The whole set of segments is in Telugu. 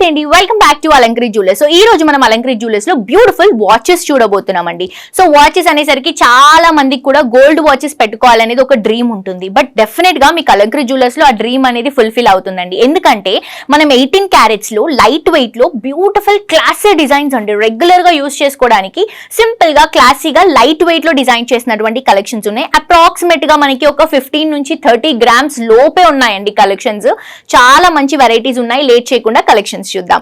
నమస్తే అండి, welcome back to Alankari jewellers. So ఈ రోజు మనం అలంకరి జ్యువెలర్స్ లో బ్యూటిఫుల్ వాచెస్ చూడబోతున్నామండి. సో వాచెస్ అనేసరికి చాలా మందికి కూడా గోల్డ్ వాచెస్ పెట్టుకోవాలనేది ఒక డ్రీమ్ ఉంటుంది. బట్ డెఫినెట్ గా మీకు అలంకరి జ్యువెలర్స్ లో ఆ డ్రీమ్ అనేది ఫుల్ఫిల్ అవుతుందండి. ఎందుకంటే మనం 18 క్యారెట్స్ లో లైట్ వెయిట్ లో బ్యూటిఫుల్ క్లాసీ డిజైన్స్ అండి, రెగ్యులర్ గా యూస్ చేసుకోవడానికి సింపుల్ గా క్లాసీగా లైట్ వెయిట్ లో డిజైన్ చేసినటువంటి కలెక్షన్స్ ఉన్నాయి. అప్రాక్సిమేట్ గా మనకి ఒక 15 నుంచి 30 గ్రామ్స్ లోపే ఉన్నాయండి కలెక్షన్స్. చాలా మంచి వెరైటీస్ ఉన్నాయి. లేట్ చేయకుండా కలెక్షన్స్ చూద్దాం.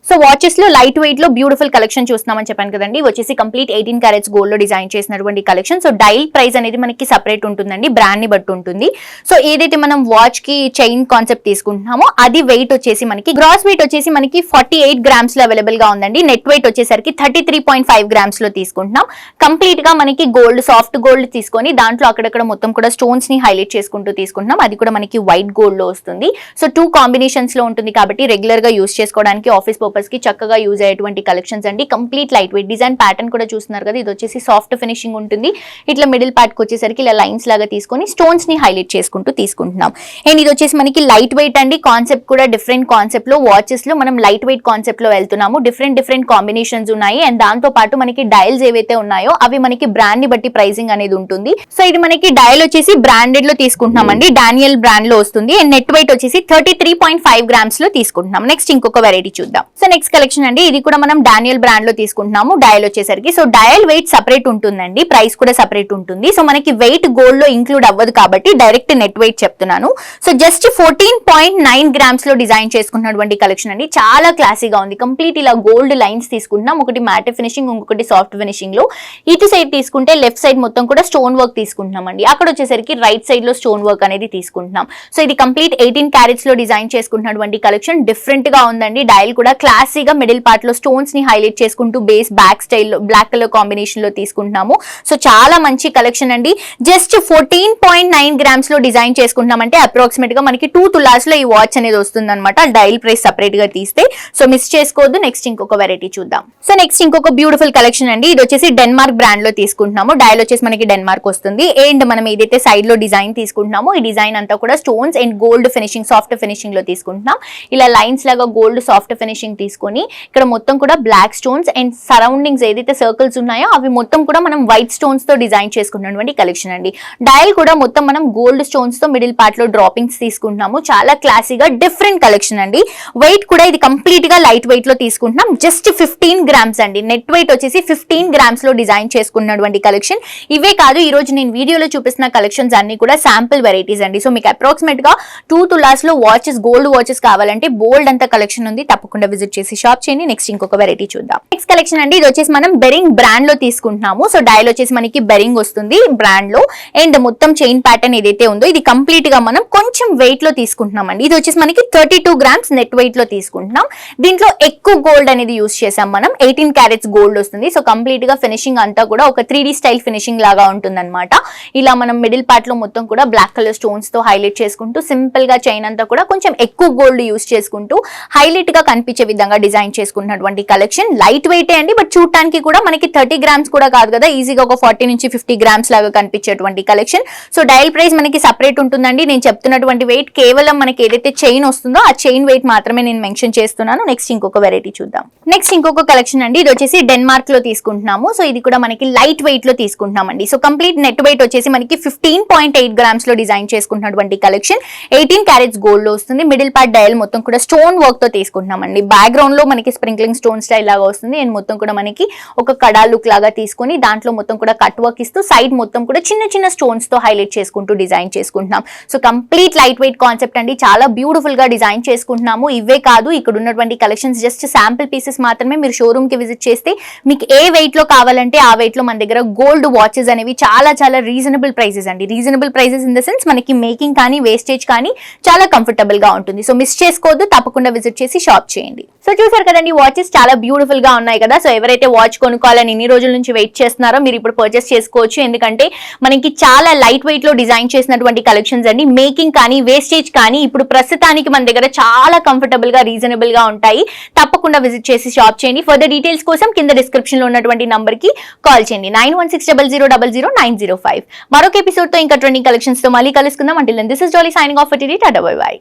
సో వాచెస్ లో లైట్ వెయిట్ లో బ్యూటిఫుల్ కలెక్షన్ చూస్తున్నామని చెప్పాను కదండి. వచ్చేసి కంప్లీట్ 18 క్యారెట్స్ గోల్డ్ లో డిజైన్ చేసినటువంటి కలెక్షన్. సో డైల్ ప్రైస్ అనేది మనకి సెపరేట్ ఉంటుందండి, బ్రాండ్ ని బట్టి ఉంటుంది. సో ఏదైతే మనం వాచ్ కి చైన్ కాన్సెప్ట్ తీసుకుంటున్నామో అది వెయిట్ వచ్చేసి మనకి గ్రాస్ వెయిట్ వచ్చేసి మనకి 48 గ్రామ్స్ లో అవైలబుల్ గా ఉందండి. నెట్ వెయిట్ వచ్చేసరికి 33.5 గ్రామ్స్ లో తీసుకుంటున్నాం. కంప్లీట్ గా మనకి గోల్డ్, సాఫ్ట్ గోల్డ్ తీసుకొని దాంట్లో అక్కడక్కడ మొత్తం కూడా స్టోన్స్ ని హైలైట్ చేసుకుంటూ తీసుకుంటున్నాం. అది కూడా మనకి వైట్ గోల్డ్ లో వస్తుంది. సో 2 కాంబినేషన్స్ లో ఉంటుంది కాబట్టి రెగ్యులర్ గా యూస్ చేసుకోవడానికి, ఆఫీస్ పర్పస్ కి చక్కగా యూజ్ అయ్యేటువంటి కలెక్షన్స్ అండి. Complete light weight design pattern కూడా చూస్తున్నారు కదా. ఇది వచ్చేసి సాఫ్ట్ ఫినిషింగ్ ఉంటుంది. ఇట్లా మిడిల్ పార్ట్ కి వచ్చేసరికి ఇలా లైన్స్ లాగా తీసుకొని స్టోన్స్ ని హైలైట్ చేసుకుంటూ తీసుకుంటున్నాం. అండ్ ఇది వచ్చేసి మనకి లైట్ వెయిట్ అండి. కాన్సెప్ట్ కూడా డిఫరెంట్ కాన్సెప్ట్ లో, వాచెస్ లో మనం లైట్ వెయిట్ కాన్సెప్ట్ లో వెళ్తున్నాము. డిఫరెంట్ కాంబినేషన్స్ ఉన్నాయి. అండ్ దాంతో పాటు మనకి డయల్స్ ఏవైతే ఉన్నాయో అవి మనకి బ్రాండ్ ని బట్టి ప్రైసింగ్ అనేది ఉంటుంది. సో ఇది మనకి డయల్ వచ్చేసి బ్రాండెడ్ లో తీసుకుంటున్నామండి, డానియల్ బ్రాండ్ లో వస్తుంది. అండ్ నెట్ వెయిట్ వచ్చేసి 33.5 గ్రామ్స్ లో తీసుకుంటున్నాం. నెక్స్ట్ ఇంకొక వెరైటీ చూద్దాం. సో నెక్స్ట్ కలెక్షన్ అండి, ఇది కూడా మనం డానియల్ బ్రాండ్ లో తీసుకుంటున్నాము. డయల్ వచ్చేసరికి సో డయల్ వెయిట్ సెపరేట్ ఉంటుందండి, ప్రైస్ కూడా సెపరేట్ ఉంటుంది. సో మనకి వెయిట్ గోల్డ్ లో ఇంక్లూడ్ అవ్వదు కాబట్టి డైరెక్ట్ నెట్ వెయిట్ చెప్తున్నాను. సో జస్ట్ 14.9 గ్రామ్స్ లో డిజైన్ చేసుకున్నటువంటి కలెక్షన్ అండి. చాలా క్లాసీగా ఉంది. కంప్లీట్ ఇలా గోల్డ్ లైన్స్ తీసుకుంటున్నాం. ఒకటి మ్యాట్ ఫినిషింగ్, ఇంకొకటి సాఫ్ట్ ఫినిషింగ్ లో. ఇటు సైడ్ తీసుకుంటే లెఫ్ట్ సైడ్ మొత్తం కూడా స్టోన్ వర్క్ తీసుకుంటున్నాం అండి. అక్కడ వచ్చేసరికి రైట్ సైడ్ లో స్టోన్ వర్క్ అనేది తీసుకుంటున్నాం. సో ఇది కంప్లీట్ 18 క్యారెట్స్ లో డిజైన్ చేసుకుంటున్నటువంటి కలెక్షన్. డిఫరెంట్ గా ఉందండి. డయల్ కూడా క్లాసీగా మిడిల్ పార్ట్ లో స్టోన్స్ ని హైలైట్ చేసుకుంటూ బేస్ బ్యాక్ స్టైల్ లో బ్లాక్ కలర్ కాంబినేషన్ లో తీసుకుంటున్నాము. సో చాలా మంచి కలెక్షన్ అండి. జస్ట్ 14.9 గ్రామ్స్ లో డిజైన్ చేసుకుంటున్నామంటే అప్రాక్సిమేట్ గా మనకి 2 తులాస్ లో ఈ వాచ్ అనేది వస్తుంది అనమాట. డైల్ ప్రైస్ సెపరేట్ గా తీస్తే. సో మిస్ చేసుకోవద్దు. నెక్స్ట్ ఇంకొక వెరైటీ చూద్దాం. సో నెక్స్ట్ ఇంకొక బ్యూటిఫుల్ కలెక్షన్ అండి. ఇది వచ్చేసి డెన్మార్క్ బ్రాండ్ లో తీసుకుంటున్నాము. డైల్ వచ్చేసి మనకి డెన్మార్క్ వస్తుంది. అండ్ మనం ఏదైతే సైడ్ లో డిజైన్ తీసుకుంటున్నామో ఈ డిజైన్ అంతా కూడా stones and gold finishing, soft finishing లో తీసుకుంటున్నాం. ఇలా లైన్స్ లాగా గోల్డ్ సాఫ్ట్ ఫినిషింగ్ తీసుకొని ఇక్కడ మొత్తం కూడా బ్లాక్ స్టోన్స్ అండ్ సరౌండింగ్స్ ఏదైతే సర్కిల్స్ ఉన్నాయో అవి మొత్తం కూడా మనం వైట్ స్టోన్స్ తో డిజైన్ చేసుకున్నటువంటి కలెక్షన్ అండి. డయల్ కూడా మొత్తం మనం గోల్డ్ స్టోన్స్ తో మిడిల్ పార్ట్ లో డ్రాపింగ్స్ తీసుకుంటున్నాము. చాలా క్లాసీగా డిఫరెంట్ కలెక్షన్ అండి. వెయిట్ కూడా ఇది కంప్లీట్ గా లైట్ వెయిట్ లో తీసుకుంటున్నాం. జస్ట్ 15 గ్రామ్స్ అండి. నెట్ వెయిట్ వచ్చేసి 15 గ్రామ్స్ లో డిజైన్ చేసుకున్నటువంటి కలెక్షన్. ఇవే కాదు, ఈ రోజు నేను వీడియోలో చూపిస్తున్న కలెక్షన్స్ అన్ని కూడా శాంపుల్ వెరైటీస్ అండి. సో మీకు అప్రాక్సిమేట్ గా 2 తులాస్ లో వాచెస్, గోల్డ్ వాచెస్ కావాలంటే బోల్డ్ అంత కలెక్షన్ ఉంది. తప్పకుండా విజిట్ చేసి షాప్ చేయండి. నెక్స్ట్ ఇంకొక వెరైటీ చూద్దాం. నెక్స్ట్ కలెక్షన్ అండి, ఇది వచ్చేసి మనం బెరింగ్ బ్రాండ్ లో తీసుకుంటున్నాము. సో డయల్ వచ్చేసి మనకి బెరింగ్ వస్తుంది బ్రాండ్ లో. అండ్ మొత్తం చైన్ ప్యాటర్న్ ఏదైతే ఉందో ఇది కంప్లీట్ గా మనం కొంచెం వెయిట్ లో తీసుకుంటున్నాం అండి. ఇది వచ్చేసి మనకి 32 గ్రామ్స్ నెట్ వెయిట్ లో తీసుకుంటున్నాం. దీంట్లో ఎక్కువ గోల్డ్ అనేది యూస్ చేసాం మనం. 18 క్యారెట్స్ గోల్డ్ వస్తుంది. సో కంప్లీట్ గా ఫినిషింగ్ అంతా కూడా ఒక 3D స్టైల్ ఫినిషింగ్ లాగా ఉంటుంది అనమాట. ఇలా మనం మిడిల్ పార్ట్ లో మొత్తం కూడా బ్లాక్ కలర్ స్టోన్స్ తో హైలైట్ చేసుకుంటూ సింపుల్ గా చైన్ అంతా కూడా కొంచెం ఎక్కువ గోల్డ్ యూస్ చేసుకుంటూ హైలైట్ గా కనిపించే విధంగా డిజైన్ చేసుకున్నటువంటి కలెక్షన్. లైట్ వెయిట్ అండి, బట్ చూడటానికి కూడా మనకి 30 గ్రామ్స్ కూడా కాదు కదా, ఈజీగా ఒక 40 నుంచి 50 గ్రామ్స్ లాగా కనిపించేటువంటి కలెక్షన్. సో డయల్ ప్రైస్ మనకి సెపరేట్ ఉంటుందండి. నేను చెప్తున్నటువంటి వెయిట్ కేవలం మనకి ఏదైతే చైన్ వస్తుందో ఆ చైన్ వెయిట్ మాత్రమే నేను మెన్షన్ చేస్తున్నాను. నెక్స్ట్ ఇంకొక వెరైటీ చూద్దాం. నెక్స్ట్ ఇంకొక కలెక్షన్ అండి, ఇది వచ్చేసి డెన్మార్క్ లో తీసుకుంటున్నాము. సో ఇది కూడా మనకి లైట్ వెయిట్ లో తీసుకుంటున్నామండి. సో కంప్లీట్ నెట్ వెయిట్ వచ్చేసి మనకి 15.8 గ్రామ్స్ లో డిజైన్ చేసుకుంటున్నటువంటి కలెక్షన్. 18 క్యారెట్స్ గోల్డ్ లో వస్తుంది. మిడిల్ పార్ట్ డయల్ మొత్తం కూడా స్టోన్ వర్క్ తో తీసుకుంటున్నామండి. బ్యాక్గ్రౌండ్ బ్యాక్గ్రౌండ్ లో మనకి స్ప్రింక్లింగ్ స్టోన్ స్టైల్ లాగా వస్తుంది అండ్ మొత్తం కూడా మనకి ఒక కడా లుక్ లాగా తీసుకొని దాంట్లో మొత్తం కూడా కట్ వర్క్ ఇస్తూ సైడ్ మొత్తం కూడా చిన్న చిన్న స్టోన్స్ తో హైలైట్ చేసుకుంటూ డిజైన్ చేసుకుంటున్నాం. So complete light weight concept అండి, చాలా బ్యూటిఫుల్ గా డిజైన్ చేసుకుంటున్నాము. ఇవే కాదు, ఇక్కడ ఉన్నటువంటి కలెక్షన్స్ జస్ట్ శాంపిల్ పీసెస్ మాత్రమే. మీరు షోరూమ్ కి విజిట్ చేస్తే మీకు ఏ వెయిట్ లో కావాలంటే ఆ వెయిట్ లో మన దగ్గర గోల్డ్ వాచెస్ అనేవి చాలా చాలా రీజనబుల్ ప్రైసెస్ అండి. Reasonable prices in the sense మనకి మేకింగ్ కానీ వేస్టేజ్ కానీ చాలా కంఫర్టబుల్ గా ఉంటుంది. సో మిస్ చేసుకోవద్దు, తప్పకుండా విజిట్ చేసి షాప్ చేయండి. సో చూసారు కదండి, వాచెస్ చాలా బ్యూటిఫుల్ గా ఉన్నాయి కదా. సో ఎవరైతే వాచ్ కొనుక్కోవాలని ఇన్ని రోజుల నుంచి వెయిట్ చేస్తున్నారో మీరు ఇప్పుడు పర్చేస్ చేసుకోవచ్చు. ఎందుకంటే మనకి చాలా లైట్ వెయిట్ లో డిజైన్ చేసినటువంటి కలెక్షన్స్ అండి. మేకింగ్ కానీ వేస్టేజ్ కానీ ఇప్పుడు ప్రస్తుతానికి మన దగ్గర చాలా కంఫర్టబుల్ గా రీజనబుల్ గా ఉంటాయి. తప్పకుండా విజిట్ చేసి షాప్ చేయండి. ఫర్దర్ డీటెయిల్స్ కోసం కింద డిస్క్రిప్షన్ లో ఉన్నటువంటి నంబర్ కి కాల్ చేయండి 9160000905. మరొక ఎపిసోడ్ తో ఇంకా ట్రెండింగ్ కలెక్షన్స్ తో మళ్ళీ కలుసుకుందాం. Until then this is Jolly signing off for today. Tata bye by.